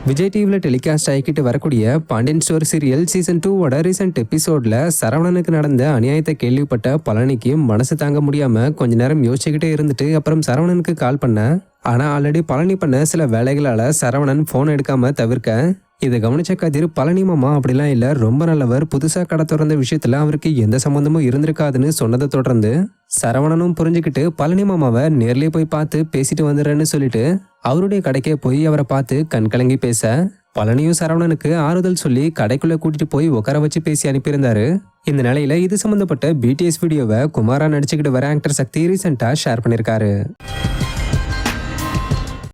விஜய் டிவியில் டெலிகாஸ்ட் ஆகிக்கிட்டு வரக்கூடிய Pandian store serial season 2 recent எபிசோட்ல சரவணனுக்கு நடந்த அநியாயத்தை கேள்விப்பட்ட பழனிக்கு மனசு தாங்க முடியாம கொஞ்ச நேரம் யோசிச்சுக்கிட்டே இருந்துட்டு அப்புறம் சரவணனுக்கு கால் பண்ண. ஆனா ஆல்ரெடி பழனி பண்ண சில வேலைகளால சரவணன் போன் எடுக்காம தவிர்க்க. இதை கவனிச்ச கதிர், பழனி மாமா அப்படிலாம் இல்ல, ரொம்ப நல்லவர், புதுசா கடை திறந்த விஷயத்துல அவருக்கு எந்த சம்பந்தமும் இருந்திருக்காதுன்னு சொன்னதை தொடர்ந்து சரவணனும் புரிஞ்சுக்கிட்டு பழனி மாமாவை நேர்லயே போய் பார்த்து பேசிட்டு வந்துடுறேன்னு சொல்லிட்டு அவருடைய கடைக்கே போய் அவரை பார்த்து கண் கலங்கி பேச, பழனியும் சரவணனுக்கு ஆறுதல் சொல்லி கடைக்குள்ள கூட்டிட்டு போய் உட்கார வச்சு பேசி அனுப்பியிருந்தாரு. இந்த நிலையில இது சம்பந்தப்பட்ட பிடிஎஸ் வீடியோவை குமாரா நடிச்சுக்கிட்டு வர ஆக்டர் சக்தி ரீசெண்டா ஷேர் பண்ணிருக்காரு.